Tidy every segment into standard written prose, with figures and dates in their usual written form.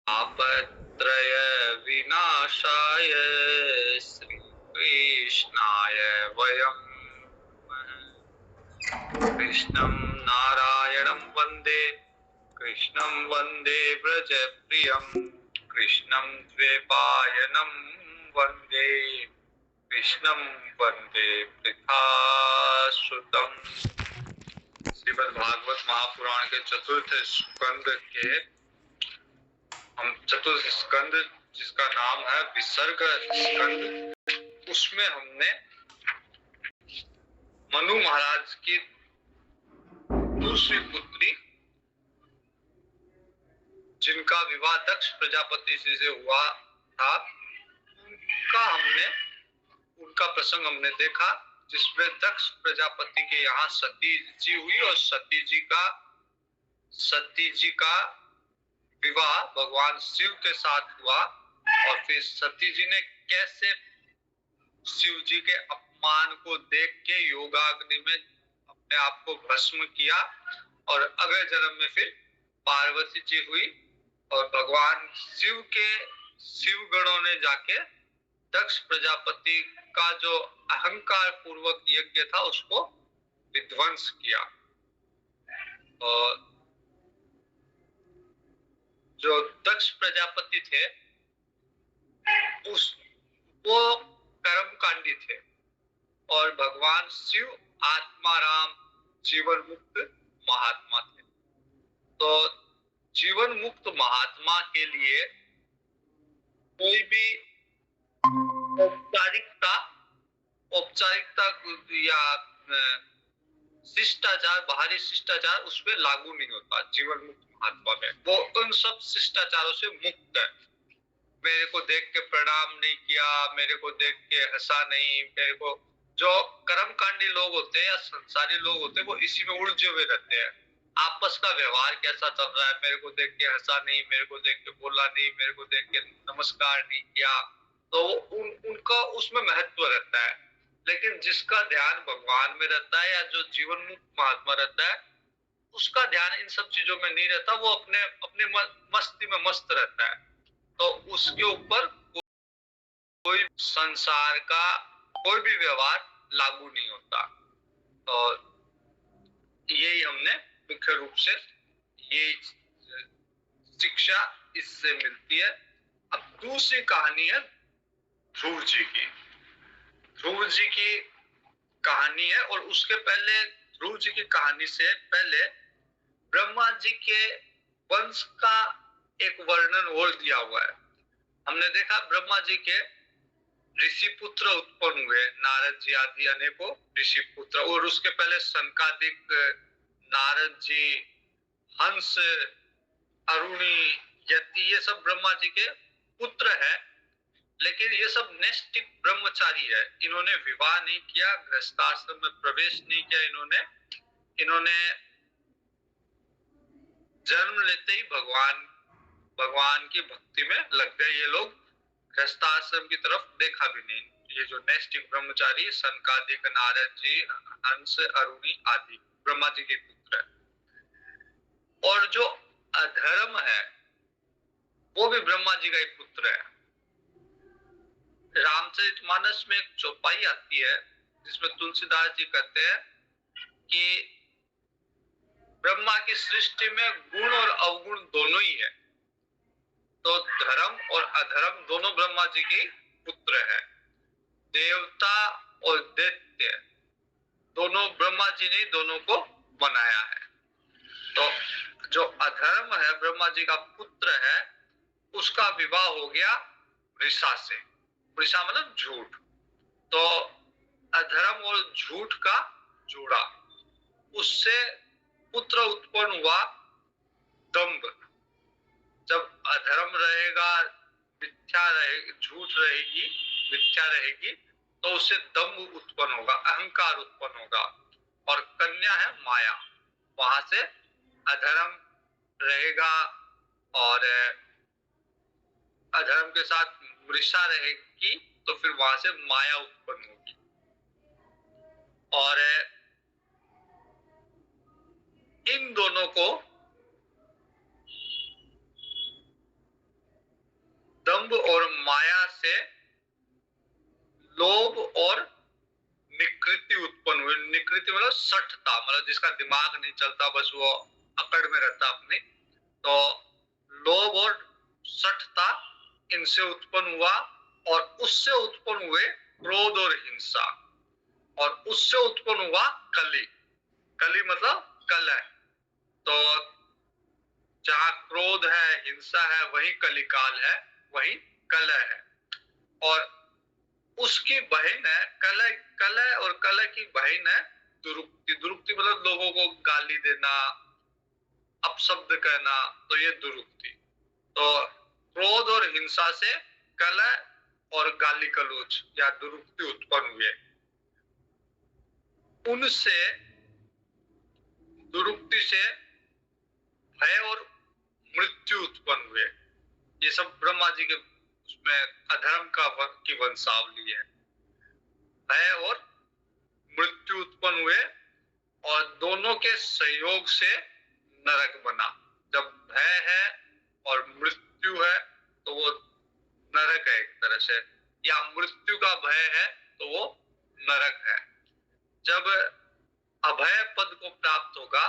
तापत्रय विनाशाय श्रीकृष्णाय वयं कृष्णं नारायणं वन्दे कृष्णं वन्दे व्रजप्रियं कृष्णं द्वैपायनं वन्दे कृष्णं वन्दे पृथासुतम्। श्रीमद् भागवत महापुराण के चतुर्थ स्कंद के हम चतुर्थ स्कंद जिसका नाम है विसर्ग स्कंद, उसमें हमने मनु महाराज की दूसरी पुत्री जिनका विवाह दक्ष प्रजापति से हुआ था, उनका प्रसंग हमने देखा, जिसमें दक्ष प्रजापति के यहाँ सती जी हुई और सती जी का विवाह भगवान शिव के साथ हुआ। और फिर सती जी ने कैसे शिव जी के अपमान को देख के योगाग्नि में अपने आप को भस्म किया और अगले जन्म में फिर पार्वती जी हुई और भगवान शिव गणों ने जाके दक्ष प्रजापति का जो अहंकार पूर्वक यज्ञ था उसको विध्वंस किया। और जो दक्ष प्रजापति थे वो कर्मकांडी थे और भगवान शिव आत्माराम जीवन मुक्त महात्मा थे। तो जीवन मुक्त महात्मा के लिए कोई भी औपचारिकता या शिष्टाचार, बाहरी शिष्टाचार उस पर लागू नहीं होता। जीवन मुक्त महात्मा में वो उन सब शिष्टाचारों से मुक्त है। मेरे को देख के प्रणाम नहीं किया, मेरे को देख के हंसा नहीं, मेरे को जो कर्मकांडी लोग होते हैं या संसारी लोग होते हैं वो इसी में उलझे हुए रहते हैं। आपस का व्यवहार कैसा चल रहा है, मेरे को देख के हंसा नहीं, मेरे को देख के बोला नहीं, मेरे को देख के नमस्कार नहीं किया, तो उनका उसमें महत्व रहता है। लेकिन जिसका ध्यान भगवान में रहता है या जो जीवन मुक्त महात्मा रहता है उसका ध्यान इन सब चीजों में नहीं रहता, वो अपने अपने मस्ती में मस्त रहता है। तो उसके ऊपर कोई संसार का कोई भी व्यवहार लागू नहीं होता। और यही हमने मुख्य रूप से ये शिक्षा इससे मिलती है। अब दूसरी कहानी है ध्रुव जी की। ध्रुव जी की कहानी है और उसके पहले ध्रुव जी की कहानी से पहले ब्रह्मा जी के वंश का एक वर्णन और दिया हुआ है। हमने देखा ब्रह्मा जी के ऋषि पुत्र उत्पन्न हुए, नारद जी आदि अनेकों ऋषि पुत्र, और उसके पहले संकादिक, नारद जी, हंस, अरुणी, यति, ये सब ब्रह्मा जी के पुत्र है। लेकिन ये सब नैष्ठिक ब्रह्मचारी है, इन्होंने विवाह नहीं किया, गृहस्थाश्रम में प्रवेश नहीं किया। इन्होंने जन्म लेते ही भगवान की भक्ति में लग गए। ये लोग गृहस्थाश्रम की तरफ देखा भी नहीं। ये जो नैष्ठिक ब्रह्मचारी संकादिक, नारद जी, हंस, अरुणी आदि ब्रह्मा जी के पुत्र है। और जो अधर्म है वो भी ब्रह्मा जी का एक पुत्र है। रामचरितमानस में एक चौपाई आती है जिसमें तुलसीदास जी कहते हैं कि ब्रह्मा की सृष्टि में गुण और अवगुण दोनों ही है। तो धर्म और अधर्म दोनों ब्रह्मा जी की पुत्र है। देवता और दैत्य दोनों ब्रह्मा जी ने दोनों को बनाया है। तो जो अधर्म है ब्रह्मा जी का पुत्र है, उसका विवाह हो गया वृषा से। वृषा मतलब झूठ। तो अधर्म और झूठ का जोड़ा, उससे पुत्र उत्पन्न हुआ दंभ। जब अधर्म रहेगा, झूठ रहेगी, मिथ्या रहेगी, तो उससे दंभ उत्पन्न होगा, अहंकार उत्पन्न होगा। और कन्या है माया, वहां से अधर्म रहेगा और अधर्म के साथ वृषा रहेगी, तो फिर वहां से माया उत्पन्न होगी। और इन दोनों को दंभ और माया से लोभ और निकृति उत्पन्न हुई। निकृति मतलब सठता, मतलब जिसका दिमाग नहीं चलता, बस वो अकड़ में रहता अपनी। तो लोभ और सठता इनसे उत्पन्न हुआ, और उससे उत्पन्न हुए क्रोध और हिंसा, और उससे उत्पन्न हुआ कली। कली मतलब कलह। तो जहाँ क्रोध है, हिंसा है, वही कलिकाल है, वही कलह है। और उसकी बहन है कलह। कलह और कलह की बहन है दुरुक्ति। दुरुक्ति मतलब लोगों को गाली देना, अपशब्द कहना, तो ये दुरुक्ति। तो क्रोध और हिंसा से कलह और गाली गलौज या दुरुक्ति उत्पन्न हुए। उनसे, दुरुक्ति से भय और मृत्यु उत्पन्न हुए। ये सब ब्रह्मा जी के उसमें अधर्म की वंशावली है। भय और मृत्यु उत्पन्न हुए, और दोनों के सहयोग से नरक बना। जब भय है और मृत्यु है तो वो नरक है एक तरह से, या मृत्यु का भय है तो वो नरक है। जब अभय पद को प्राप्त होगा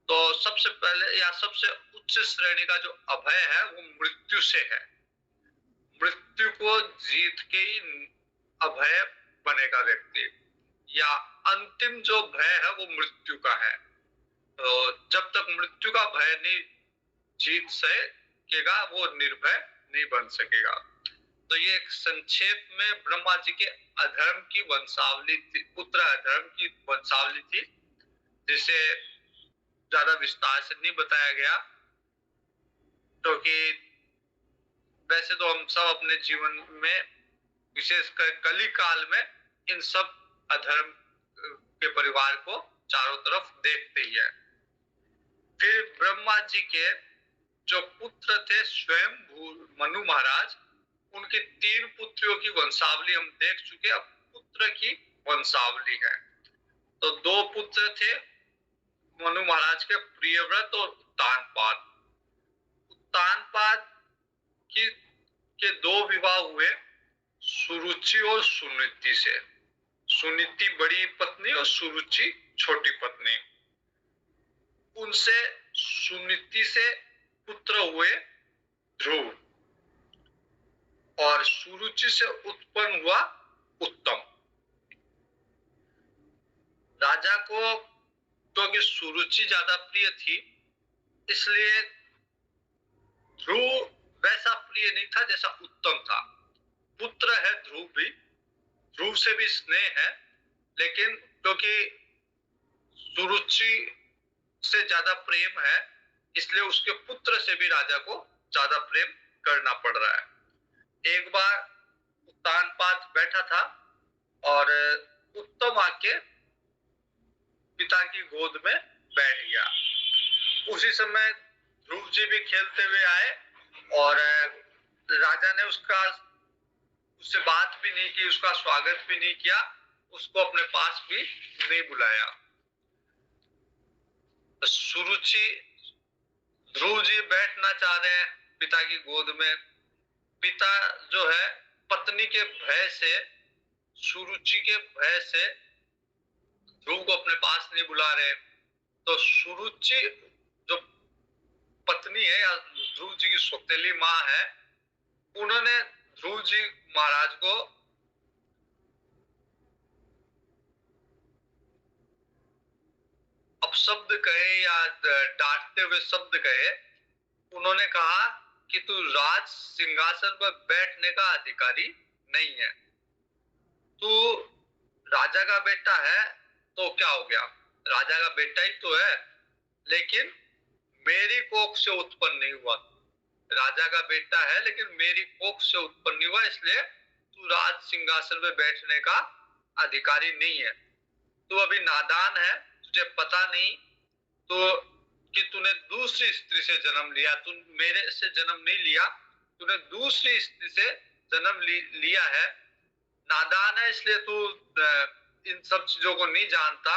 तो सबसे पहले या सबसे उच्च श्रेणी का जो अभय है वो मृत्यु से है। मृत्यु को जीत के ही अभय बनेगा व्यक्ति, या अंतिम जो भय है वो मृत्यु का है। तो जब तक मृत्यु का भय नहीं जीत सकेगा वो निर्भय नहीं बन सकेगा। तो ये एक संक्षेप में ब्रह्मा जी के अधर्म की वंशावली थी, पुत्र अधर्म की वंशावली थी, जिसे ज्यादा विस्तार से नहीं बताया गया, क्योंकि वैसे तो हम सब अपने जीवन में विशेषकर कली काल में इन सब अधर्म के परिवार को चारों तरफ देखते ही है। फिर ब्रह्मा जी के जो पुत्र थे स्वयं मनु महाराज, उनकी 3 पुत्रियों की वंशावली हम देख चुके। अब पुत्र की वंशावली है। तो 2 पुत्र थे मनु महाराज के, प्रियव्रत और उत्तानपाद। उत्तानपाद के 2 विवाह हुए, सुरुचि और सुनीति से। सुनीति बड़ी पत्नी और सुरुचि छोटी पत्नी। उनसे सुनीति से पुत्र हुए ध्रुव, और सुरुचि से उत्पन्न हुआ उत्तम। राजा को क्योंकि सुरुचि ज्यादा प्रिय थी, इसलिए ध्रुव वैसा प्रिय नहीं था जैसा उत्तम था। पुत्र है ध्रुव भी, ध्रुव से भी स्नेह है, लेकिन क्योंकि सुरुचि से ज्यादा प्रेम है, इसलिए उसके पुत्र से भी राजा को ज्यादा प्रेम करना पड़ रहा है। एक बार उत्तानपाद बैठा था और उत्तम आके पिता की गोद में बैठ गया। उसी समय ध्रुव जी भी खेलते हुए आए, और राजा ने उससे बात भी नहीं की, उसका स्वागत भी नहीं किया, उसको अपने पास भी नहीं बुलाया। सुरुचि, ध्रुव जी बैठना चाह रहे हैं पिता की गोद में। पिता जो है पत्नी के भय से, सुरुचि के भय से ध्रुव को अपने पास नहीं बुला रहे। तो सुरुचि जो पत्नी है या ध्रुव जी की सौतेली माँ है, उन्होंने ध्रुव जी महाराज को अपशब्द कहे या डांटते हुए शब्द कहे। उन्होंने कहा कि तू राज सिंहासन पर बैठने का अधिकारी नहीं है। तू राजा का बेटा है तो क्या हो गया, राजा का बेटा ही तो है, लेकिन मेरी कोख से उत्पन्न नहीं हुआ। राजा का बेटा है लेकिन मेरी कोख से उत्पन्न नहीं हुआ, इसलिए तू राज सिंहासन पे बैठने का अधिकारी नहीं है। तू अभी नादान है, तुझे पता नहीं तो कि तूने दूसरी स्त्री से जन्म लिया। तू मेरे से जन्म नहीं लिया, तूने दूसरी स्त्री से जन्म लिया है। नादान है इसलिए तू इन सब चीजों को नहीं जानता।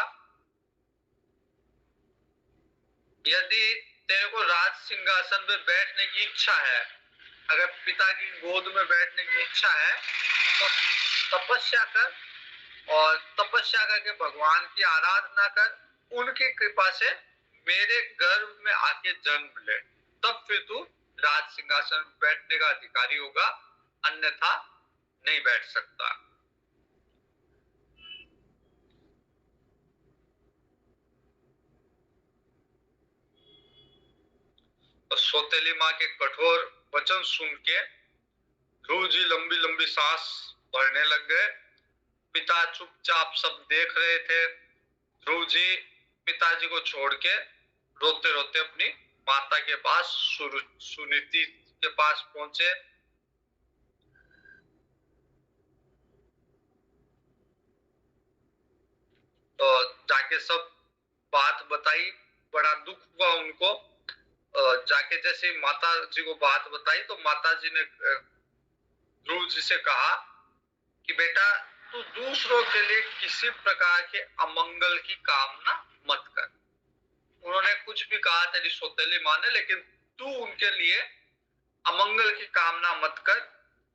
यदि तेरे को राज सिंहासन पे बैठने की इच्छा है अगर पिता की गोद में बैठने की इच्छा है तो तपस्या कर, और तपस्या करके भगवान की आराधना कर, उनकी कृपा से मेरे गर्भ में आके जन्म ले, तब फिर तू राज सिंहासन बैठने का अधिकारी होगा, अन्यथा नहीं बैठ सकता। तो सौतेली माँ के कठोर वचन सुन के ध्रुव जी लंबी लंबी सांस भरने लग गए। पिता चुपचाप सब देख रहे थे। ध्रुव जी पिताजी को छोड़ के रोते रोते अपनी माता के पास सुनीति के पास पहुंचे। तो जाके सब बात बताई, बड़ा दुख हुआ उनको। जाके जैसे माता जी को बात बताई तो माता जी ने ध्रुव जी से कहा कि बेटा तू दूसरों के लिए किसी प्रकार के अमंगल की कामना मत कर। उन्होंने कुछ भी कहा तेरी सौतेली माँ ने, लेकिन तू उनके लिए अमंगल की कामना मत कर।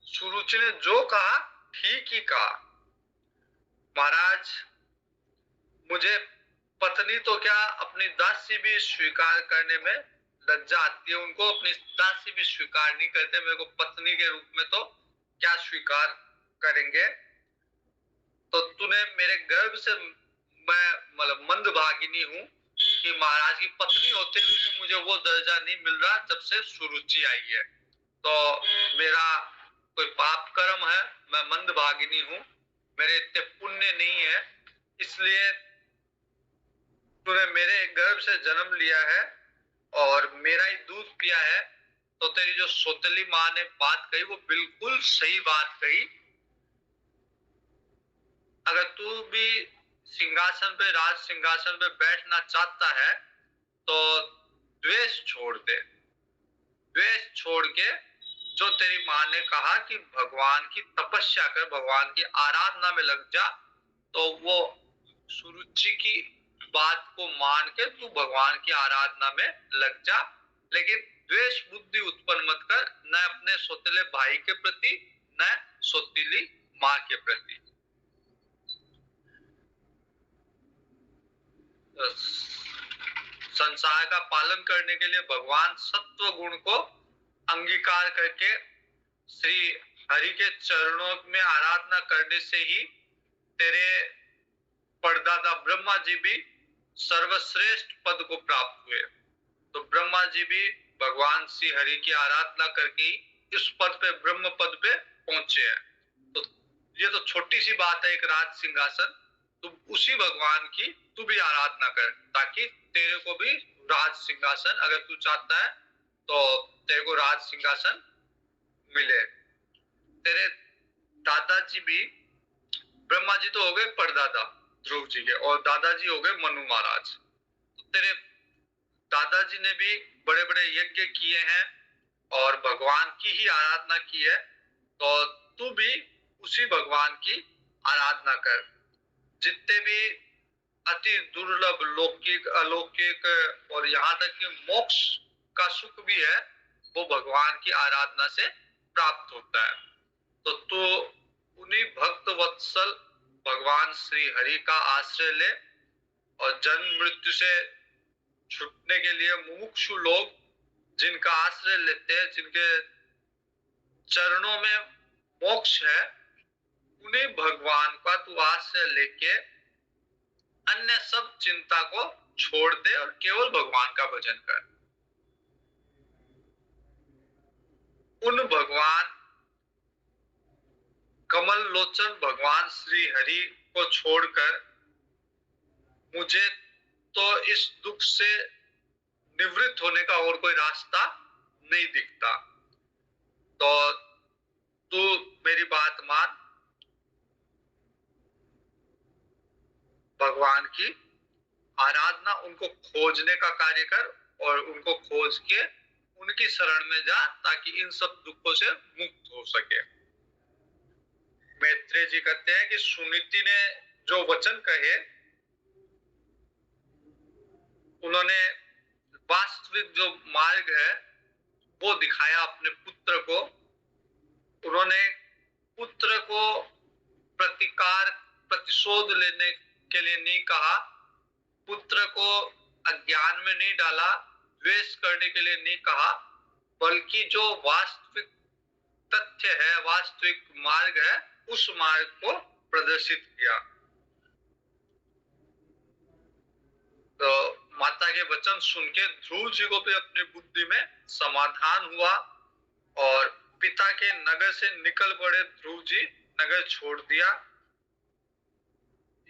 सुरुचि ने जो कहा ठीक ही कहा। महाराज, मुझे पत्नी तो क्या अपनी दासी भी स्वीकार करने में लज्जा आती है। उनको अपनी दासी भी स्वीकार नहीं करते, मेरे को पत्नी के रूप में तो क्या स्वीकार करेंगे। तो तूने मेरे गर्भ से, मैं मतलब मंदभागिनी हूँ कि महाराज की पत्नी होते हुए भी मुझे वो दर्जा नहीं मिल रहा जब से सुरुचि आई है। तो मेरा कोई पाप कर्म है, मैं मंदभागिनी हूँ, मेरे इतने पुण्य नहीं है, इसलिए तूने मेरे गर्भ से जन्म लिया है और मेरा ही दूध पिया है। तो तेरी जो सौतेली माँ ने बात कही वो बिल्कुल सही बात कही। अगर तू भी सिंहासन पे, राज सिंहासन पे बैठना चाहता है तो द्वेष छोड़ दे। द्वेष छोड़ के जो तेरी माँ ने कहा कि भगवान की तपस्या कर, भगवान की आराधना में लग जा, तो वो सुरुचि की बात को मान के तू भगवान की आराधना में लग जा। लेकिन द्वेष बुद्धि उत्पन्न मत कर, न अपने सौतेले भाई के प्रति, न सौतीली माँ के प्रति। संसार का पालन करने के लिए भगवान सत्व गुण को अंगीकार करके श्री हरि के चरणों में आराधना करने से ही तेरे परदादा ब्रह्मा जी भी सर्वश्रेष्ठ पद को प्राप्त हुए। तो ब्रह्मा जी भी भगवान श्री हरि की आराधना करके इस पद पे, ब्रह्म पद पे पहुंचे हैं। तो ये तो छोटी सी बात है, एक राज सिंहासन। तू उसी भगवान की तू भी आराधना कर, ताकि तेरे को भी राज सिंहासन, अगर तू चाहता है तो तेरे को राज सिंहासन मिले। तेरे दादाजी भी, ब्रह्मा जी तो हो गए परदादा ध्रुव जी के, और दादाजी हो गए मनु महाराज। तो तेरे दादाजी ने भी बड़े बड़े यज्ञ किए हैं और भगवान की ही आराधना की है। तो तू भी उसी भगवान की आराधना कर। जितने भी अति दुर्लभ लौकिक, अलौकिक और यहाँ तक कि मोक्ष का सुख भी है, वो भगवान की आराधना से प्राप्त होता है। तो तू उन्हीं भक्त वत्सल भगवान श्री हरि का आश्रय ले, और जन्म मृत्यु से छूटने के लिए मुमुक्षु लोग जिनका आश्रय लेते हैं, जिनके चरणों में मोक्ष है, उन्हीं भगवान का तू आश्रय लेके अन्य सब चिंता को छोड़ दे और केवल भगवान का भजन कर। उन भगवान कमल लोचन भगवान श्री हरि को छोड़कर मुझे तो इस दुख से निवृत्त होने का और कोई रास्ता नहीं दिखता। तो तू मेरी बात मान, भगवान की आराधना, उनको खोजने का कार्य कर और उनको खोज के उनकी शरण में जा, ताकि इन सब दुखों से मुक्त हो सके। मैत्रेय जी कहते हैं कि सुनीति ने जो वचन कहे, उन्होंने वास्तविक जो मार्ग है वो दिखाया अपने पुत्र को। उन्होंने पुत्र को प्रतिकार प्रतिशोध लेने के लिए नहीं कहा, पुत्र को अज्ञान में नहीं डाला, द्वेष करने के लिए नहीं कहा, बल्कि जो वास्तविक तथ्य है, वास्तविक मार्ग है, उस मार्ग को प्रदर्शित किया। तो माता के वचन सुन के ध्रुव जी को भी अपनी बुद्धि में समाधान हुआ और पिता के नगर से निकल पड़े ध्रुव जी, नगर छोड़ दिया।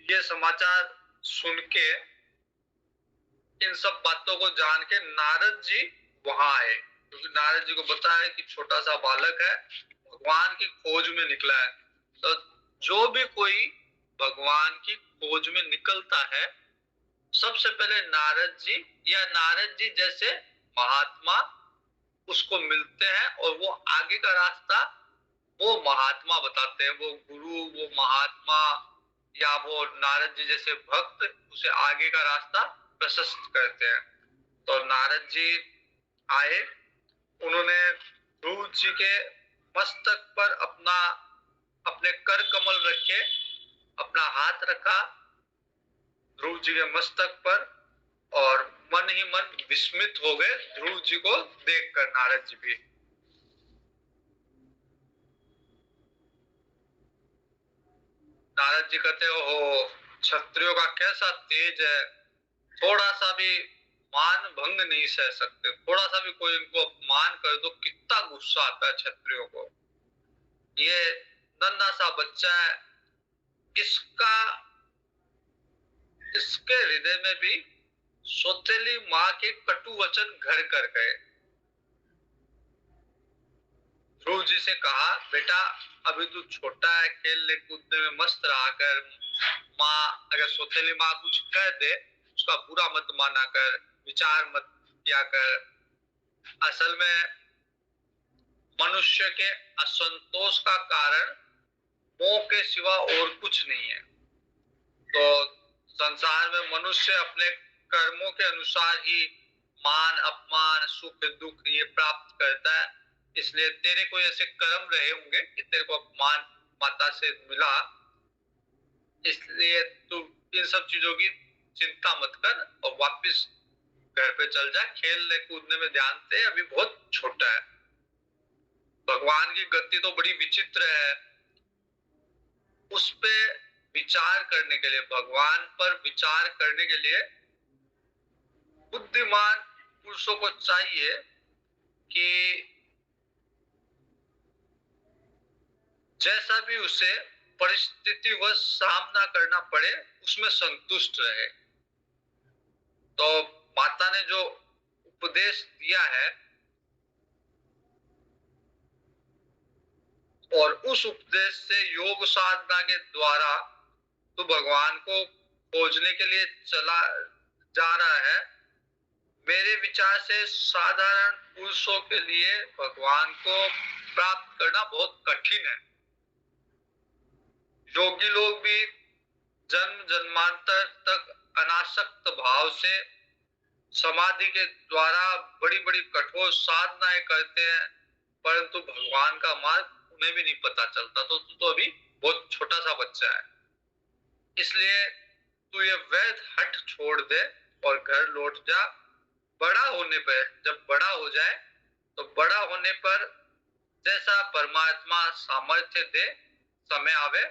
ये समाचार सुन के, इन सब बातों को जान के नारद जी वहां आए, क्योंकि नारद जी को पता है कि छोटा सा बालक है, भगवान की खोज में निकला है। तो जो भी कोई भगवान की खोज में निकलता है, सबसे पहले नारद जी या नारद जी जैसे महात्मा उसको मिलते हैं और वो आगे का रास्ता वो महात्मा बताते हैं, वो गुरु, वो महात्मा या वो नारद जी जैसे भक्त उसे आगे का रास्ता प्रशस्त करते हैं। तो नारद जी आए, उन्होंने ध्रुव जी के मस्तक पर अपने कर कमल रखे, अपना हाथ रखा ध्रुव जी के मस्तक पर और मन ही मन विस्मित हो गए ध्रुव जी को देखकर नारद जी भी। नारद जी कहते हो क्षत्रियों का कैसा तेज है, थोड़ा सा भी मान भंग नहीं सह सकते, थोड़ा सा भी कोई इनको अपमान कर दो कितना गुस्सा आता है क्षत्रियों को। ये नन्हा सा बच्चा है, इसका इसके हृदय में भी सौतेली माँ के कटु वचन घर कर गए। ध्रुव जी से कहा, बेटा अभी तू छोटा है, खेलने कूदने में मस्त रहा कर, माँ अगर सौतेली माँ कुछ कह दे उसका बुरा मत माना कर, विचार मत किया कर। असल में मनुष्य के असंतोष का कारण मोह के सिवा और कुछ नहीं है। तो संसार में मनुष्य अपने कर्मों के अनुसार ही मान अपमान सुख दुख ये प्राप्त करता है। इसलिए तेरे कोई ऐसे कर्म रहे होंगे कि तेरे को अपमान माता से मिला, इसलिए तू इन सब चीजों की चिंता मत कर और वापस घर पे चल जा, खेलने कूदने में ध्यान दे, अभी बहुत छोटा है। भगवान की गति तो बड़ी विचित्र है, उस पे विचार करने के लिए, भगवान पर विचार करने के लिए बुद्धिमान पुरुषों को चाहिए कि जैसा भी उसे परिस्थिति व सामना करना पड़े उसमें संतुष्ट रहे। तो माता ने जो उपदेश दिया है और उस उपदेश से योग साधना के द्वारा तो भगवान को खोजने के लिए चला जा रहा है। मेरे विचार से साधारण पुरुषों के लिए भगवान को प्राप्त करना बहुत कठिन है। योगी लोग भी जन्म जन्मांतर तक अनासक्त भाव से समाधि के द्वारा बड़ी बड़ी कठोर साधनाएं करते हैं, परंतु भगवान का मार्ग उन्हें भी नहीं पता चलता। तो तू तो अभी बहुत छोटा सा बच्चा है, इसलिए तू ये वैध हट छोड़ दे और घर लौट जा। बड़ा होने पर, जब बड़ा हो जाए तो बड़ा होने पर जैसा परमात्मा सामर्थ्य दे, समय आवे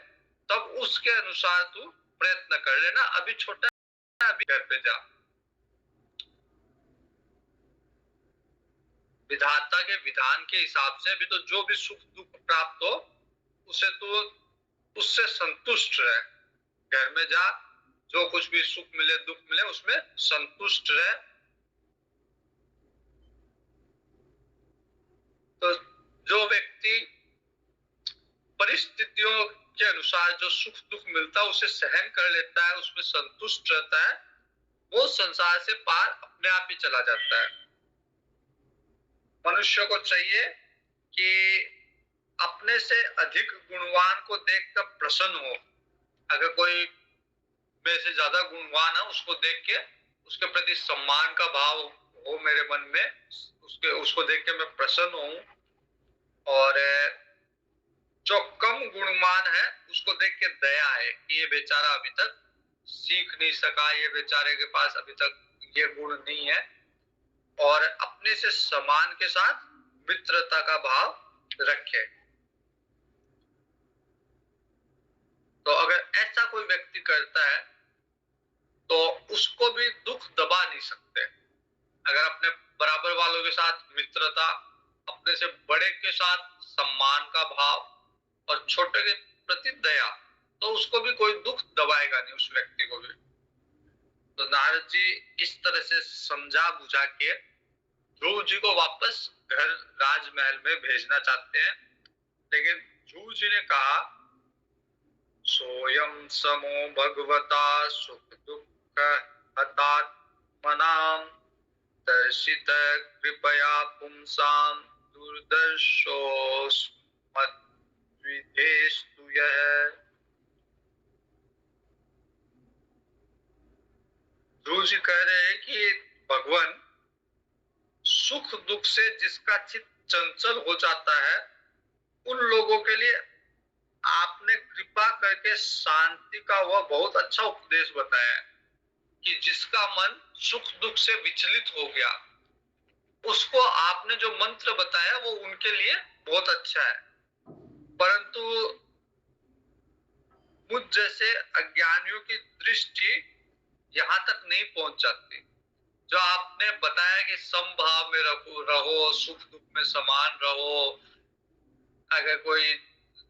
तब उसके अनुसार तू प्रयत्न कर लेना। अभी छोटा है, अभी घर पे जा। विधाता के विधान के हिसाब से अभी तो जो भी सुख दुख प्राप्त हो उसे तू उससे संतुष्ट रहे, घर में जा, जो कुछ भी सुख मिले दुख मिले उसमें संतुष्ट रहे। तो जो व्यक्ति परिस्थितियों के अनुसार जो सुख दुख मिलता है उसे सहन कर लेता है, उसमें संतुष्ट रहता है, वो संसार से पार अपने आप ही चला जाता है। मनुष्य को चाहिए कि अपने से अधिक गुणवान को देखकर प्रसन्न हो। अगर कोई मेरे से ज्यादा गुणवान है उसको देख के उसके प्रति सम्मान का भाव हो मेरे मन में, उसको देख के मैं प्रसन्न हूँ। और जो कम गुणवान है उसको देख के दया है कि ये बेचारा अभी तक सीख नहीं सका, ये बेचारे के पास अभी तक ये गुण नहीं है। और अपने से समान के साथ मित्रता का भाव रखे। तो अगर ऐसा कोई व्यक्ति करता है तो उसको भी दुख दबा नहीं सकते। अगर अपने बराबर वालों के साथ मित्रता, अपने से बड़े के साथ सम्मान का भाव और छोटे के प्रति दया, तो उसको भी कोई दुख दबाएगा नहीं, उस व्यक्ति को भी। तो नारद जी इस तरह से समझा बुझा के ध्रुव जी को वापस घर राजमहल में भेजना चाहते हैं। लेकिन ध्रुव जी ने कहा, सोयम समो भगवता सुख दुख हतात्मनाम दर्शित कृपया पुंसां दुर्दर्शोस्मद्विधेस्तु यः। ध्रुव जी कह रहे हैं कि भगवान सुख दुख से जिसका चित्त चंचल हो जाता है, उन लोगों के लिए आपने कृपा करके शांति का वह बहुत अच्छा उपदेश बताया है कि जिसका मन सुख दुख से विचलित हो गया, उसको आपने जो मंत्र बताया वो उनके लिए बहुत अच्छा है। परंतु मुझ जैसे अज्ञानियों की दृष्टि यहाँ तक नहीं पहुंच जाती। जो आपने बताया कि समभाव में रहो, सुख दुख में समान रहो, अगर कोई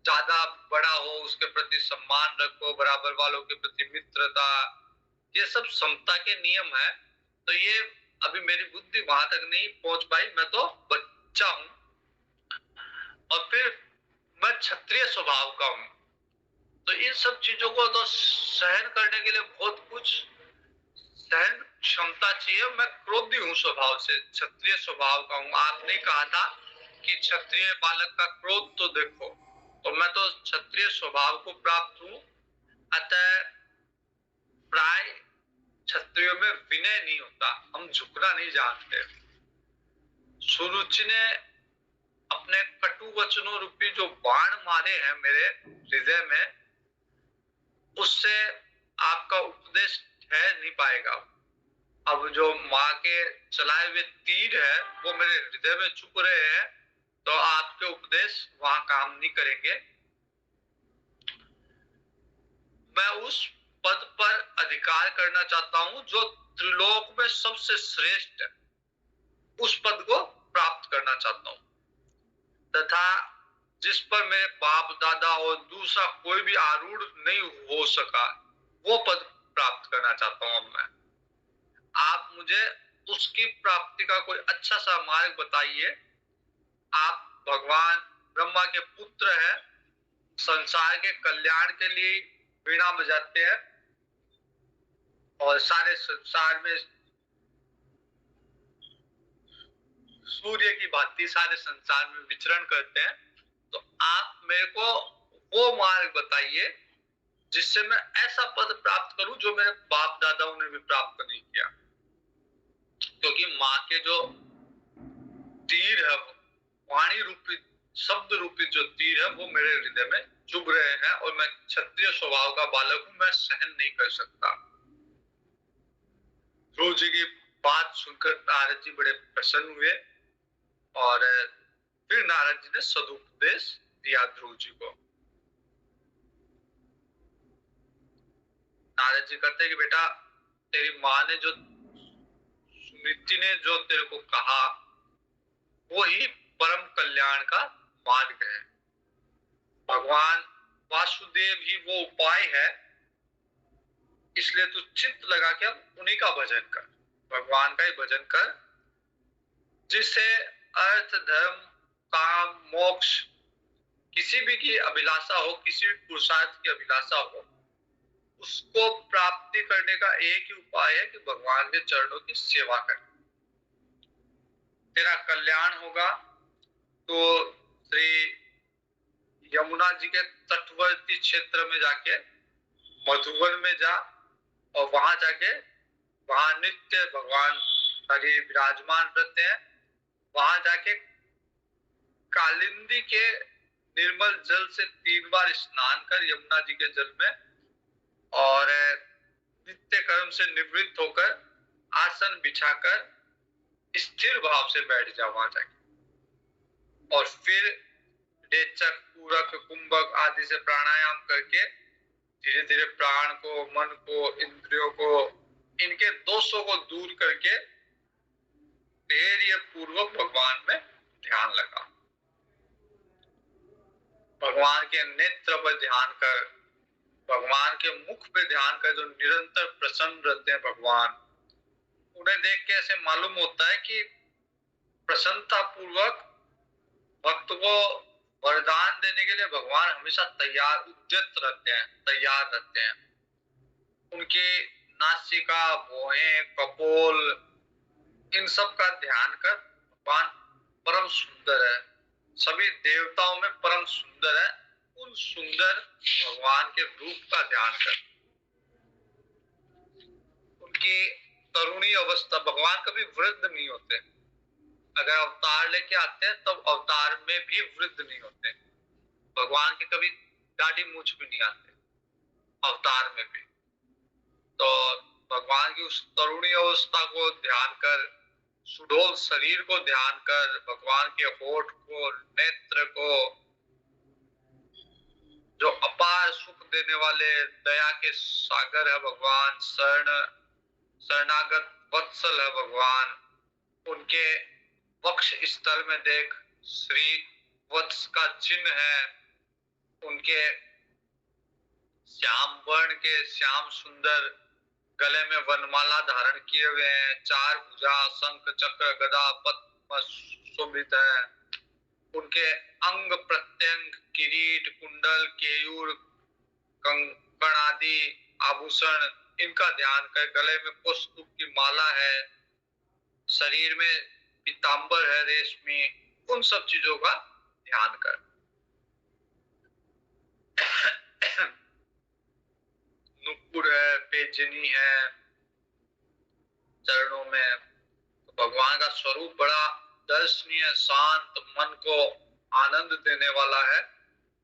ज्यादा बड़ा हो उसके प्रति सम्मान रखो, बराबर वालों के प्रति मित्रता, ये सब समता के नियम है। तो ये अभी मेरी बुद्धि वहां तक नहीं पहुंच पाई, मैं तो बच्चा हूं। और फिर मैं क्षत्रिय स्वभाव का हूं, तो इन सब चीजों को तो सहन करने के लिए बहुत कुछ सहन क्षमता चाहिए। मैं क्रोधी हूँ स्वभाव से, क्षत्रिय स्वभाव का हूँ। आपने कहा था कि क्षत्रिय बालक का क्रोध तो देखो, तो मैं तो क्षत्रिय स्वभाव को प्राप्त हूँ। अतः प्राय क्षत्रियों में विनय नहीं होता, हम झुकना नहीं जानते। सुरुचि ने अपने कटु वचनों रूपी जो बाण मारे हैं मेरे हृदय में, उससे आपका उपदेश ठहर नहीं पाएगा। अब जो माँ के चलाए हुए तीर है वो मेरे हृदय में चुभ रहे हैं, तो आपके उपदेश वहां काम नहीं करेंगे। मैं उस पद पर अधिकार करना चाहता हूं जो त्रिलोक में सबसे श्रेष्ठ है, उस पद को प्राप्त करना चाहता हूं, तथा जिस पर मेरे बाप दादा और दूसरा कोई भी आरूढ़ नहीं हो सका, वो पद प्राप्त करना चाहता हूं। अब मैं, आप मुझे उसकी प्राप्ति का कोई अच्छा सा मार्ग बताइए। आप भगवान ब्रह्मा के पुत्र हैं, संसार के कल्याण के लिए वीणा बजाते हैं और सारे संसार में सूर्य की भांति सारे संसार में विचरण करते हैं। तो आप मेरे को वो मार्ग बताइए जिससे मैं ऐसा पद प्राप्त करूं जो मेरे बाप दादाओं ने भी प्राप्त नहीं किया। क्योंकि माँ के जो तीर है, वाणी रूपी शब्द रूपी जो तीर है, वो मेरे हृदय में चुभ रहे हैं और मैं क्षत्रिय स्वभाव का बालक हूं, मैं सहन नहीं कर सकता। ध्रुव जी की बात सुनकर नारद जी बड़े प्रसन्न हुए और फिर नारद जी ने सदुपदेश दिया ध्रुव जी को। नारद जी कहते हैं कि बेटा, तेरी माँ ने जो, स्मृति ने जो तेरे को कहा, वो ही परम कल्याण का मार्ग है। भगवान वासुदेव ही वो उपाय है, इसलिए तू चित्त लगा के अब उन्हीं का भजन कर, भगवान का ही भजन कर, जिससे अर्थ धर्म काम मोक्ष किसी भी की अभिलाषा हो, किसी भी पुरुषार्थ की अभिलाषा हो, उसको प्राप्ति करने का एक ही उपाय है कि भगवान के चरणों की सेवा कर, तेरा कल्याण होगा। तो श्री यमुना जी के तटवर्ती क्षेत्र में जाके मधुवन में जा और वहां जाके वहां नित्य भगवान हरि विराजमान रहते हैं, वहां जाके कालिंदी के निर्मल जल से 3 बार स्नान कर यमुना जी के जल में, और नित्य कर्म से निवृत्त होकर आसन बिछाकर स्थिर भाव से बैठ जाओ वहां जाके, और फिर रेचक, पूरक, कुंभक आदि से प्राणायाम करके धीरे धीरे प्राण को, मन को, इंद्रियों को, इनके दोषों को दूर करके धैर्य पूर्वक भगवान में ध्यान लगा। भगवान के नेत्र पर ध्यान कर, भगवान के मुख पे ध्यान कर, जो निरंतर प्रसन्न रहते हैं भगवान, उन्हें देख के ऐसे मालूम होता है कि प्रसन्नता पूर्वक भक्त को वरदान देने के लिए भगवान हमेशा तैयार, उद्यत रहते हैं, तैयार रहते हैं। उनकी नासिका, भौहें, कपोल, इन सब का ध्यान कर भगवान परम सुंदर है, सभी देवताओं में परम सुंदर है। उन सुंदर भगवान के रूप का ध्यान कर, उनकी तरुणी अवस्था, भगवान कभी वृद्ध नहीं होते। अगर अवतार लेके आते हैं तब अवतार में भी वृद्ध नहीं होते। भगवान के कभी दाढ़ी मूछ भी नहीं आते अवतार में भी। तो भगवान की उस तरुणी अवस्था को ध्यान कर, सुडोल शरीर को ध्यान कर, भगवान के होठ को, नेत्र को, जो अपार सुख देने वाले दया के सागर है भगवान, शरणागत वत्सल है भगवान, उनके वक्ष स्थल में देख श्री वत्स का चिन्ह है, उनके श्याम वर्ण के श्याम सुंदर गले में वनमाला धारण किए हुए हैं, 4 भुजा, शंख, चक्र, गदा, पद्म शोभित है। उनके अंग प्रत्यंग, किरीट, कुंडल, केयूर, कंकण आदि आभूषण, इनका ध्यान कर। गले में पुष्प की माला है, शरीर में पीतांबर है रेशमी, उन सब चीजों का ध्यान कर। नुपुर है, पेजनी है चरणों में। तो भगवान का स्वरूप बड़ा दर्शनीय, शांत, मन को आनंद देने वाला है।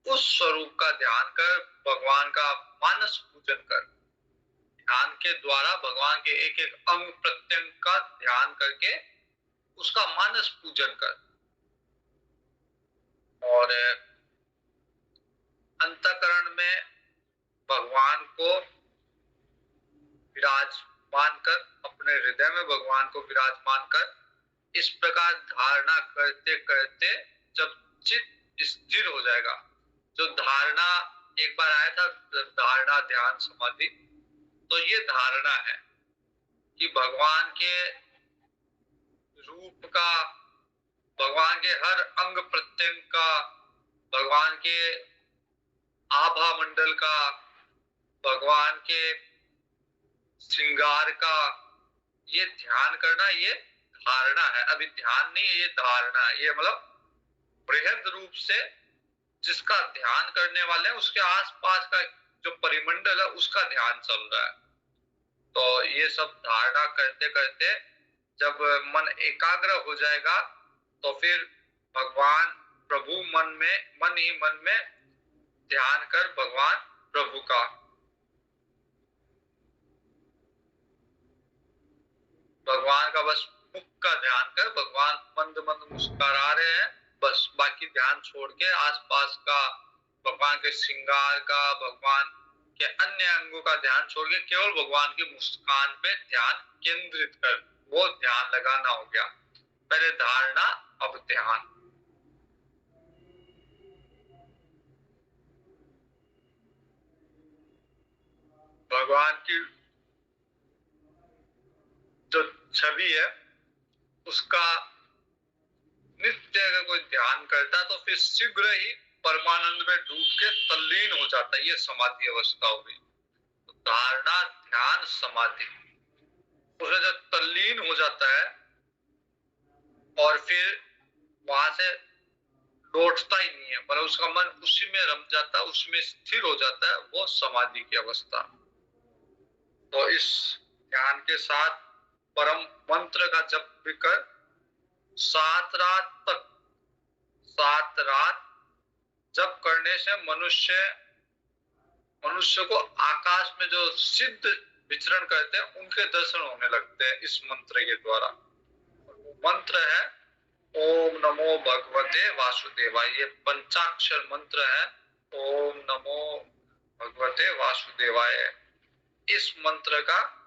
उस स्वरूप का ध्यान कर, भगवान का मानस पूजन कर। ध्यान के द्वारा भगवान के एक एक अंग प्रत्यंग का ध्यान करके उसका मानस पूजन कर, और अंतःकरण में भगवान को विराजमान कर, अपने हृदय में भगवान को विराजमान कर, इस प्रकार धारणा करते करते जब चित्त स्थिर हो जाएगा, जो धारणा एक बार आया था, धारणा ध्यान समाधि, तो ये धारणा है कि भगवान के रूप का, भगवान के हर अंग प्रत्यंग का, भगवान के आभा मंडल का, भगवान के श्रृंगार का, ये ध्यान करना, ये धारणा है। अभी ध्यान नहीं है, ये धारणा है। ये मतलब बृहद रूप से जिसका ध्यान करने वाले हैं उसके आसपास का जो परिमंडल है उसका ध्यान चल रहा है। तो ये सब धारणा करते करते जब मन एकाग्र हो जाएगा तो फिर भगवान प्रभु मन ही मन में ध्यान कर भगवान प्रभु का। भगवान का बस मुख का ध्यान कर, भगवान मंद मंद मुस्कुरा रहे हैं, बस बाकी ध्यान छोड़ के आसपास का, भगवान के श्रृंगार का, भगवान के अन्य अंगों का ध्यान छोड़ के केवल भगवान की मुस्कान पे ध्यान केंद्रित कर, वो ध्यान लगाना हो गया। पहले धारणा, अब ध्यान। भगवान की जो छवि है उसका नित्य अगर कोई ध्यान करता है तो फिर शीघ्र ही परमानंद में डूब के तल्लीन हो जाता है। ये समाधि अवस्था हो गई। तो धारणा, ध्यान, समाधि, उसमें जब तल्लीन हो जाता है और फिर वहां से लौटता ही नहीं है, पर उसका मन उसी में रम जाता है, उसमें स्थिर हो जाता है, वो समाधि की अवस्था। तो इस ध्यान के साथ परम मंत्र का जप भी कर, 7 रात जप करने से मनुष्य को आकाश में जो सिद्ध विचरण करते हैं उनके दर्शन होने लगते हैं इस मंत्र के द्वारा। वो मंत्र है ओम नमो भगवते वासुदेवाय। ये पंचाक्षर मंत्र है, ओम नमो भगवते वासुदेवाय। इस मंत्र का,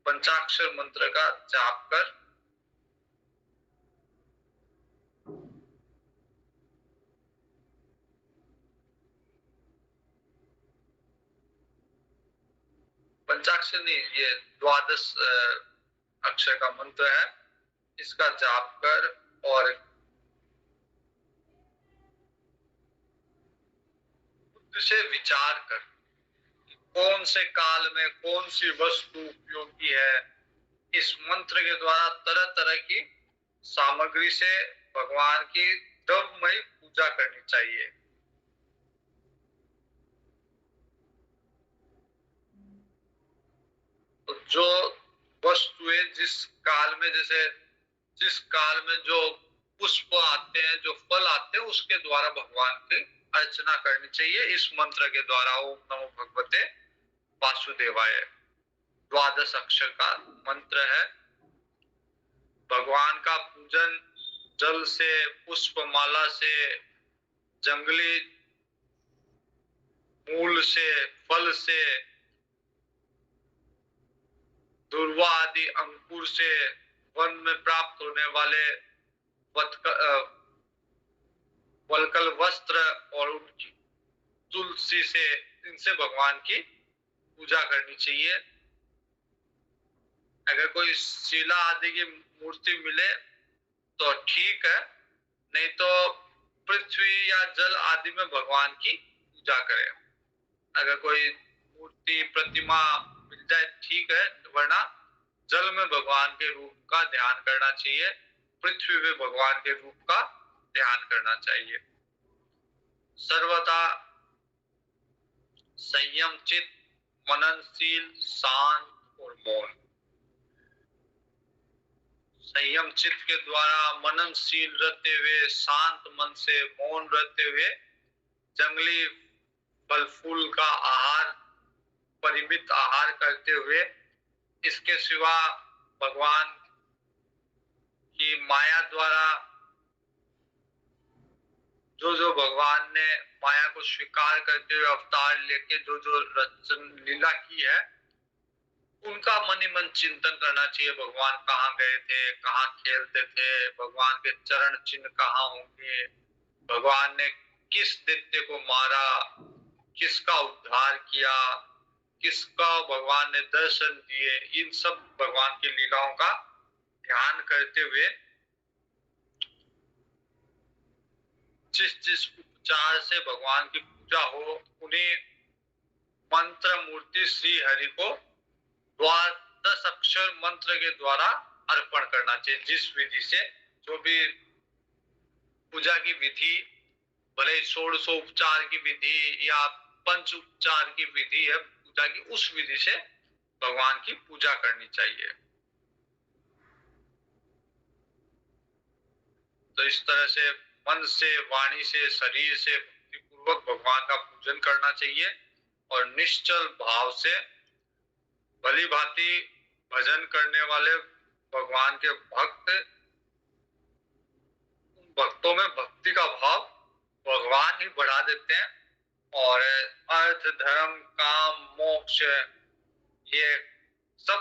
पंचाक्षर मंत्र का जाप कर पंचाक्षर नहीं, ये द्वादश अक्षर का मंत्र है, इसका जाप कर और खुद से विचार कर कौन से काल में कौन सी वस्तु उपयोगी है। इस मंत्र के द्वारा तरह तरह की सामग्री से भगवान की द्रव्यमयी पूजा करनी चाहिए। तो जो वस्तुएं जिस काल में, जैसे जिस काल में जो पुष्प आते हैं, जो फल आते हैं, उसके द्वारा भगवान की अर्चना करनी चाहिए इस मंत्र के द्वारा। ओम नमो भगवते वासुदेवाय द्वादश अक्षर का मंत्र है। भगवान का पूजन जल से, पुष्प माला से, जंगली मूल से, फल से, दुर्वा आदि अंकुर से, वन में प्राप्त होने वाले वलकल वस्त्र और उनकी तुलसी से, इनसे भगवान की पूजा करनी चाहिए। अगर कोई शिला आदि की मूर्ति मिले तो ठीक है, नहीं तो पृथ्वी या जल आदि में भगवान की पूजा करें। अगर कोई मूर्ति प्रतिमा मिल जाए ठीक है, वरना जल में भगवान के रूप का ध्यान करना चाहिए, पृथ्वी में भगवान के रूप का ध्यान करना चाहिए। सर्वदा संयम चित, मननशील, शांत और मौन। संयम चित्त के द्वारा मननशील रहते हुए, शांत मन से मौन रहते हुए, जंगली फल फूल का आहार, परिमित आहार करते हुए, इसके सिवा भगवान की माया द्वारा जो जो भगवान ने माया को स्वीकार करते हुए अवतार लेके जो जो रचन लीला की है, उनका मन ही मन चिंतन करना चाहिए। भगवान कहाँ गए थे, कहाँ खेलते थे, भगवान के चरण चिन्ह कहाँ होंगे, भगवान ने किस दैत्य को मारा, किसका उद्धार किया, किसका भगवान ने दर्शन दिए, इन सब भगवान की लीलाओं का ध्यान करते हुए जिस जिस उपचार से भगवान की पूजा हो, उन्हें मंत्र मूर्ति श्री हरि को द्वादश अक्षर मंत्र के द्वारा अर्पण करना चाहिए। जिस विधि से, जो भी पूजा की विधि, भले षोडशोपचार की विधि या पंच उपचार की विधि है पूजा की, उस विधि से भगवान की पूजा करनी चाहिए। तो इस तरह से मन से, वाणी से, शरीर से भक्ति पूर्वक भगवान का पूजन करना चाहिए और निश्चल भाव से भली भांति भजन करने वाले भगवान के भक्तों में भक्ति का भाव भगवान ही बढ़ा देते हैं और अर्थ, धर्म, काम, मोक्ष ये सब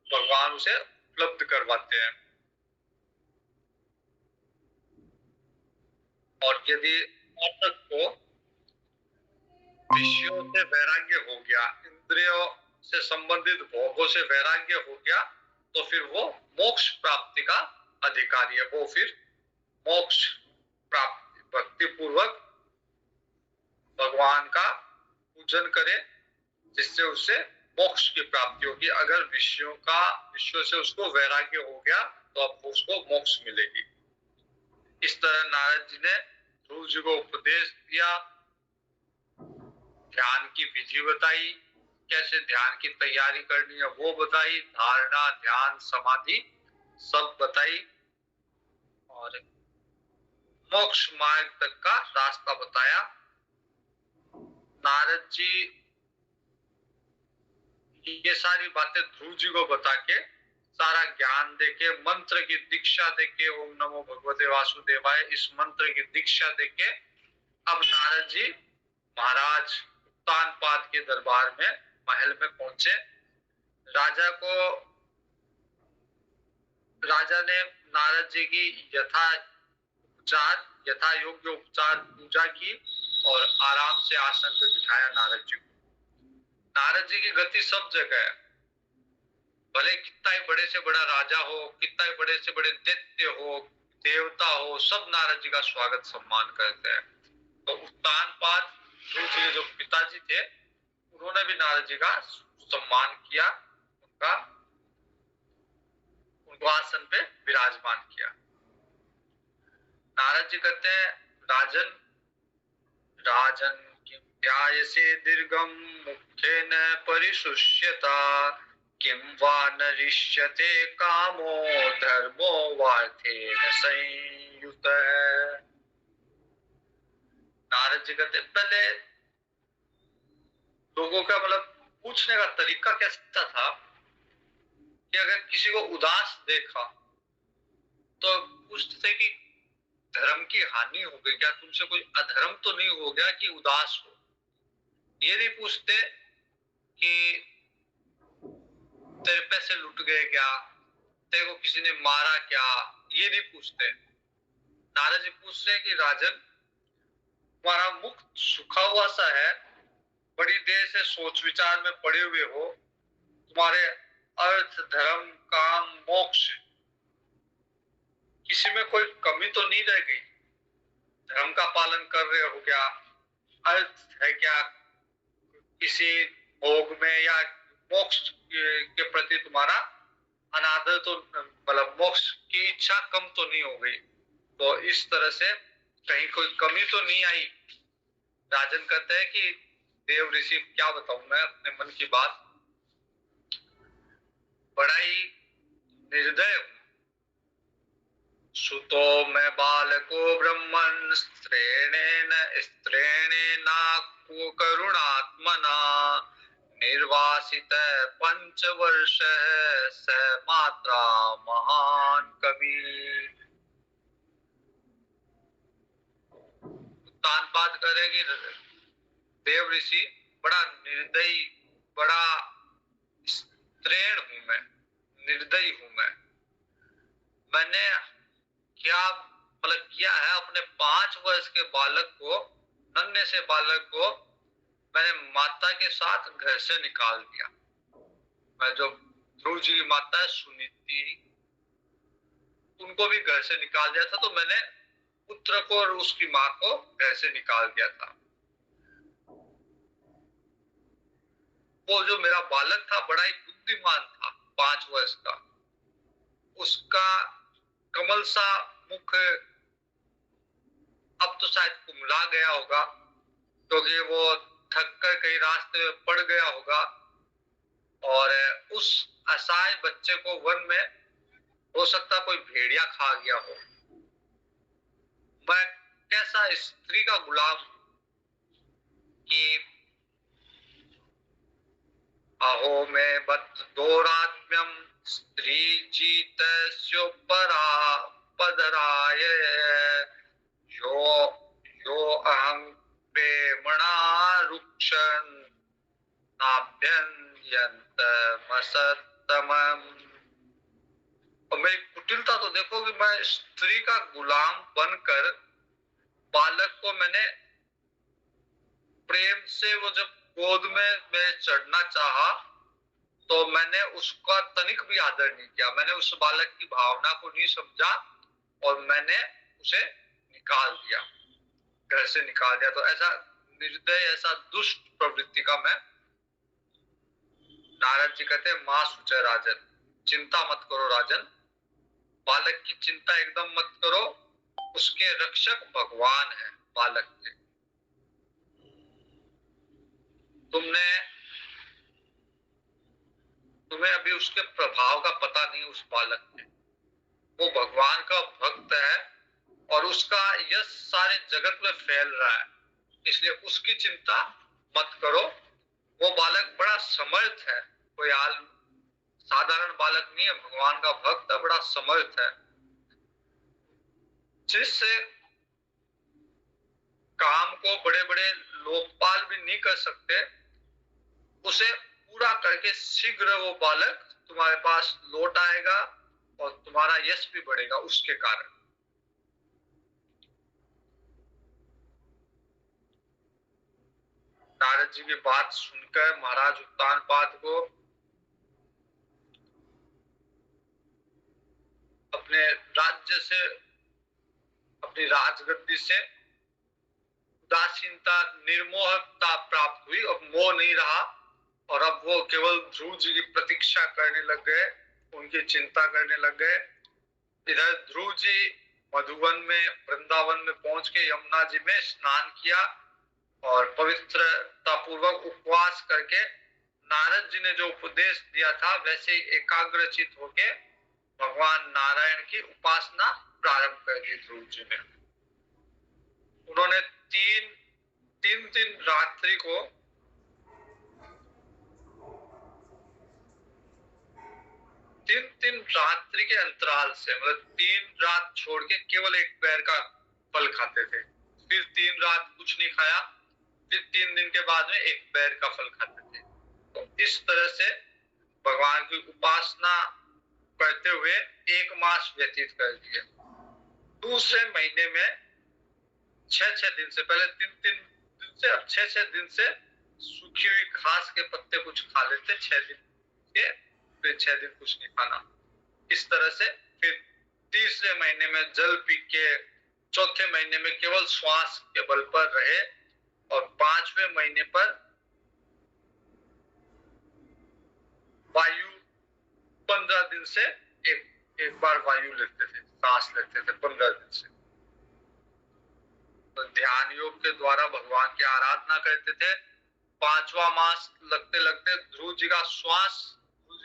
भगवान उसे उपलब्ध करवाते हैं। और यदि साधक को विषयों से वैराग्य हो गया, इंद्रियों से संबंधित भोगों से वैराग्य हो गया, तो फिर वो मोक्ष प्राप्ति का अधिकारी है। वो फिर मोक्ष प्राप्ति भक्ति पूर्वक भगवान का पूजन करे, जिससे उसे मोक्ष की प्राप्ति होगी। अगर विषयों से उसको वैराग्य हो गया तो अब उसको मोक्ष मिलेगी। इस तरह नारद जी ने ध्रुव जी को उपदेश दिया, ध्यान की विधि बताई कैसे ध्यान की तैयारी करनी है वो बताई, धारणा, ध्यान, समाधि सब बताई, और मोक्ष मार्ग तक का रास्ता बताया। नारद जी ये सारी बातें ध्रुव जी को बता के, सारा ज्ञान देके, मंत्र की दीक्षा देके, ओम नमो भगवते वासुदेवाय इस मंत्र की दीक्षा देके, अब नारद जी महाराज उत्तानपाद के दरबार में, महल में पहुंचे। राजा को, राजा ने नारद जी की यथा योग्य उपचार पूजा की और आराम से आसन पे बिठाया नारद जी को। नारद जी की गति सब जगह है, भले कितना ही बड़े से बड़ा राजा हो, कितना ही बड़े से बड़े दैत्य हो, देवता हो, सब नारद जी का स्वागत सम्मान करते हैं। तो उत्तानपाद ध्रुव जी के जो पिताजी थे, उन्होंने भी नारद जी का सम्मान किया, उनको आसन पे विराजमान किया। नारद जी कहते हैं, राजन राजन किम ध्यायसे दीर्घम मुख्येन परिशुष्यता, किम वा नरिष्यते कामो धर्मो वार्थेन संयुतः। नारद जी कहते, पहले लोगों का मतलब पूछने का तरीका कैसा था कि अगर किसी को उदास देखा तो पूछते कि धर्म की हानि हो गई क्या, तुमसे कोई अधर्म तो नहीं हो गया कि उदास हो। ये नहीं पूछते कि तेरे पैसे लुट गए क्या, तेरे को किसी ने मारा क्या, ये नहीं पूछते। नारद जी पूछ रहे कि राजन, तुम्हारा मुख सूखा हुआ सा है, बड़ी देर से सोच विचार में पड़े हुए हो, तुम्हारे अर्थ, धर्म, काम, मोक्ष किसी में कोई कमी तो नहीं रह गई? धर्म का पालन कर रहे हो क्या? अर्थ है क्या किसी भोग में, या मोक्ष के प्रति तुम्हारा अनादर तो, मतलब मोक्ष की इच्छा कम तो नहीं हो गई? तो इस तरह से कहीं कोई कमी तो नहीं आई। राजन कहते हैं कि देव ऋषि, क्या बताऊं मैं अपने मन की बात, बड़ा ही निर्दय हूं। सुतो मैं बालको ब्रह्मन् स्त्रेणेनाको करुणात्मना, निर्वासित 5 वर्ष स मात्रा महान कवि। उत्तानपाद करेगी, देव ऋषि बड़ा निर्दयी, बड़ा स्त्रीण हूं मैं, निर्दयी हूं मैं। मैंने क्या मतलब किया है, अपने 5 वर्ष के बालक को, नन्हे से बालक को मैंने माता के साथ घर से निकाल दिया। मैं जो ध्रुव जी की माता है सुनीति, उनको भी घर से निकाल दिया था, तो मैंने पुत्र को और उसकी माँ को घर से निकाल दिया था। वो जो मेरा बालक था बड़ा ही बुद्धिमान था, 5 वर्ष का, उसका कमल सा मुख अब तो शायद कुमला गया होगा, क्योंकि वो थक कर कहीं रास्ते में पड़ गया होगा, और उस असहाय बच्चे को वन में हो सकता कोई भेड़िया खा गया हो। मैं कैसा स्त्री का गुलाम कि अहो में बत दोरात्म्यम स्त्री जीत परा पदराय, यो यो अहं प्रेमणा रुक्षन नाभ्यंत मसत्तमम। और मेरी कुटिलता तो देखो कि मैं स्त्री का गुलाम बनकर बालक को मैंने प्रेम से, वो जब गोद में मैं चढ़ना चाहा तो मैंने उसका तनिक भी आदर नहीं किया, मैंने उस बालक की भावना को नहीं समझा और मैंने उसे निकाल दिया, घर से निकाल दिया। तो ऐसा निर्दय, ऐसा दुष्ट प्रवृत्ति का मैं। नारद जी कहते हैं, मां सुचय राजन, चिंता मत करो राजन, बालक की चिंता एकदम मत करो, उसके रक्षक भगवान है बालक के। तुमने तुम्हें अभी उसके प्रभाव का पता नहीं उस बालक के। वो भगवान का भक्त है और उसका यश सारे जगत में फैल रहा है, इसलिए उसकी चिंता मत करो। वो बालक बड़ा समर्थ है, कोई साधारण बालक नहीं है, भगवान का भक्त है, बड़ा समर्थ है, जिससे काम को बड़े बड़े लोकपाल भी नहीं कर सकते, उसे पूरा करके शीघ्र वो बालक तुम्हारे पास लौट आएगा और तुम्हारा यश भी बढ़ेगा उसके कारण। नारद जी की बात सुनकर महाराज उत्तानपाद को अपने राज्य से, अपनी राजगद्दी से उदासीनता, निर्मोहता प्राप्त हुई। अब मोह नहीं रहा और अब वो केवल ध्रुव जी की प्रतीक्षा करने लग गए, उनकी चिंता करने लग गए। इधर ध्रुव जी मधुवन में, वृंदावन में पहुंच के यमुना जी में स्नान किया और पवित्रता पूर्वक उपवास करके नारद जी ने जो उपदेश दिया था वैसे एकाग्रचित होके भगवान नारायण की उपासना प्रारंभ कर दी ध्रुव जी ने। उन्होंने तीन तीन दिन रात्रि को तीन रात्रि के अंतराल से, मतलब 3 रात छोड़ के केवल एक पैर का फल खाते थे, फिर 3 रात कुछ नहीं खाया, फिर 3 दिन के बाद में एक पैर का फल खाते थे। तो इस तरह से भगवान की उपासना करते हुए 1 मास व्यतीत कर दिए। दूसरे महीने में 6-6 दिन से, पहले 3-3 दिन से, अब 6-6 दिन से सूखी हुई घास के पत्ते कुछ खा लेते 6 दिन के, फिर 6 दिन कुछ नहीं खाना। इस तरह से फिर तीसरे महीने में जल पी के, चौथे महीने में केवल श्वास के बल पर रहे और 5वें महीने पर वायु 15 दिन से एक बार वायु लेते थे, सांस लेते थे 15 दिन से। तो ध्यान योग के द्वारा भगवान की आराधना करते थे। 5वां मास लगते लगते ध्रुव जी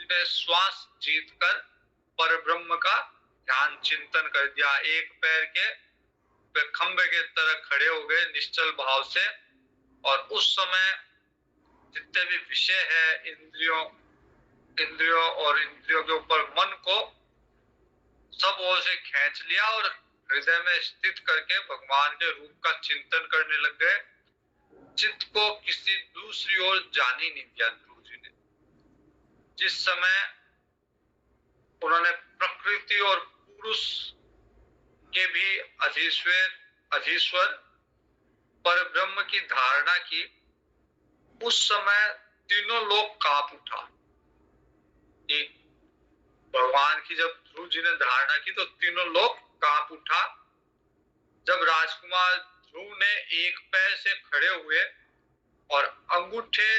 ने श्वास जीत कर पर ब्रह्म का ध्यान चिंतन कर दिया। एक पैर के खंबे के तरह खड़े हो गए निश्चल भाव से, और उस समय जितने भी विषय है, इंद्रियों और इंद्रियों के ऊपर मन को सब ओर से खींच लिया और हृदय में स्थित करके भगवान के रूप का चिंतन करने लग गए। चित्त को किसी दूसरी ओर जाने नहीं दिया ध्रुव जी ने। जिस समय उन्होंने प्रकृति और पुरुष के भी अधीश्वर पर ब्रह्म की धारणा की, उस समय तीनों लोग कांप उठा। कि भगवान की जब ध्रुव जी ने धारणा की तो तीनों लोग कांप उठा। जब राजकुमार ध्रुव ने एक पैर से खड़े हुए और अंगूठे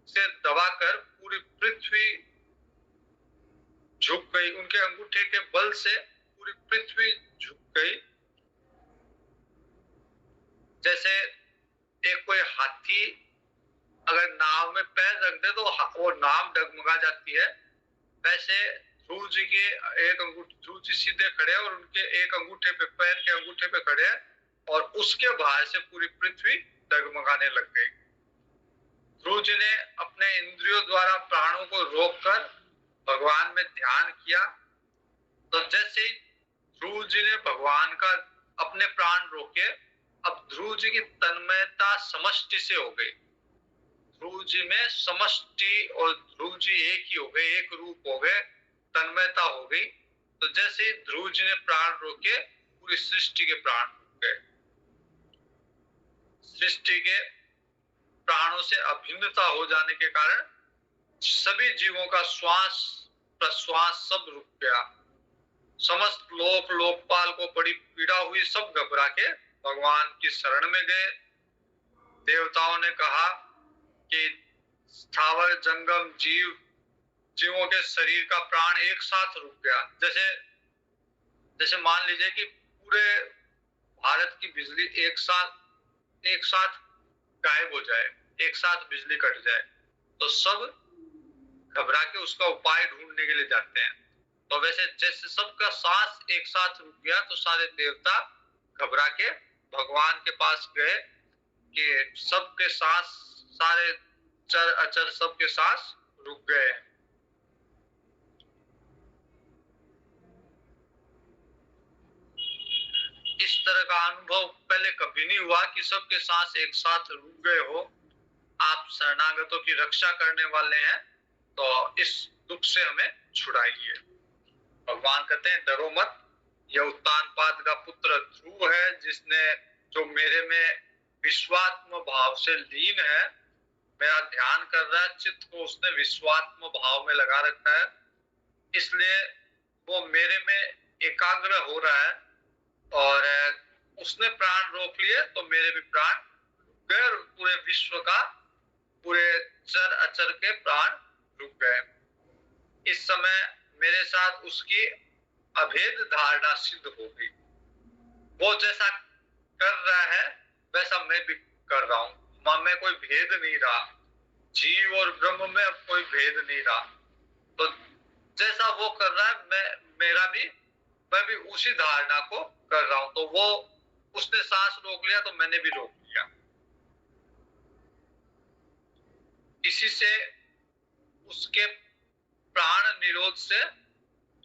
से दबाकर पूरी पृथ्वी झुक गई, उनके अंगूठे के बल से पूरी पृथ्वी झुक गई। जैसे एक कोई हाथी अगर नाव में पैर रख दे तो वो नाव डगमगा जाती है, वैसे ध्रुव जी के ध्रुव जी सीधे खड़े और उनके एक अंगूठे पे, पैर के अंगूठे पे खड़े और उसके भार से पूरी पृथ्वी डगमगाने लग गई। ध्रुव जी ने अपने इंद्रियों द्वारा प्राणों को रोककर भगवान में ध्यान किया। तो जैसे ही ध्रुव जी ने भगवान का अपने प्राण रोके, अब ध्रुव जी की तन्मयता समष्टि से हो गई। ध्रुव जी में समष्टि और ध्रुव जी एक ही हो गए, एक रूप हो गए, तन्मयता हो गई। तो जैसे ही ध्रुव जी ने प्राण रोके, पूरी सृष्टि के प्राण रुक गए। सृष्टि के प्राणों से अभिन्नता हो जाने के कारण सभी जीवों का श्वास प्रश्वास सब रुक गया। समस्त लोकपाल को बड़ी पीड़ा हुई, सब घबरा के भगवान की शरण में गए। देवताओं ने कहा कि स्थावर जंगम जीवों के शरीर का प्राण एक साथ रुक गया। जैसे मान लीजिए कि पूरे भारत की बिजली एक साथ गायब हो जाए, एक साथ बिजली कट जाए, तो सब घबरा के उसका उपाय ढूंढने के लिए जाते हैं। तो वैसे जैसे सबका सांस एक साथ रुक गया तो सारे देवता घबरा के भगवान के पास गए कि सबके सांस, सारे चर अचर सबके सांस रुक गए। इस तरह का अनुभव पहले कभी नहीं हुआ कि सबके सांस एक साथ रुक गए हो। आप शरणागतों की रक्षा करने वाले हैं, तो इस दुख से हमें छुड़ाइए। भगवान कहते हैं डरो मत, यह उत्तानपाद का पुत्र ध्रुव है, जिसने जो मेरे में विश्वात्म भाव से लीन है, मेरा ध्यान कर रहा है, चित्त को उसने विश्वात्म भाव में लगा रखा है, इसलिए वो मेरे में एकाग्र हो रहा है। और उसने प्राण रोक लिए तो मेरे भी प्राण रुक गए और पूरे विश्व का, पूरे चर अचर के प्राण रुक गए। इस समय मेरे साथ उसकी अभेद धारणा सिद्ध हो गई। वो जैसा कर रहा है वैसा मैं भी कर रहा हूँ, मैं कोई भेद नहीं रहा, जीव और ब्रह्म में अब कोई भेद नहीं रहा। तो जैसा वो कर रहा है मैं भी उसी धारणा को कर रहा हूं। तो वो उसने सांस रोक लिया तो मैंने भी रोक लिया। इसी से उसके प्राण निरोध से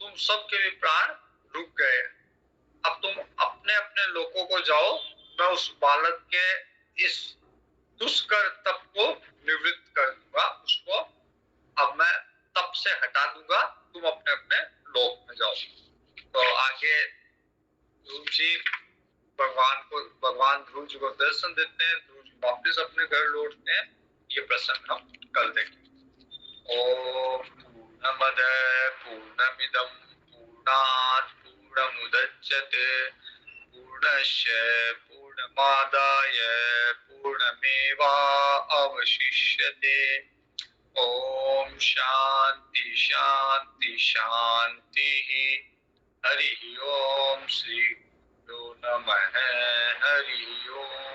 तुम सबके भी प्राण रुक गए। अब तुम अपने अपने लोकों को जाओ, मैं उस बालक के इस दुष्कर तप को निवृत्त कर दूंगा, उसको अब मैं तप से हटा दूंगा, तुम अपने अपने लोक में जाओ। तो आगे ध्रुव जी भगवान ध्रुव जी को दर्शन देते हैं, ध्रुव जी वापिस अपने घर लौटते हैं। ये प्रसंग हम कल देखेंगे। ओम पूर्णमद पूर्णमिदं पूर्णात् पूर्णमुदच्यते पूर्णस्य पूर्णमादाय पूर्णमेवावशिष्यते। ओम शांति शांति शांति। हरि ओम श्री गुरुभ्यो नमः। हरि ओम।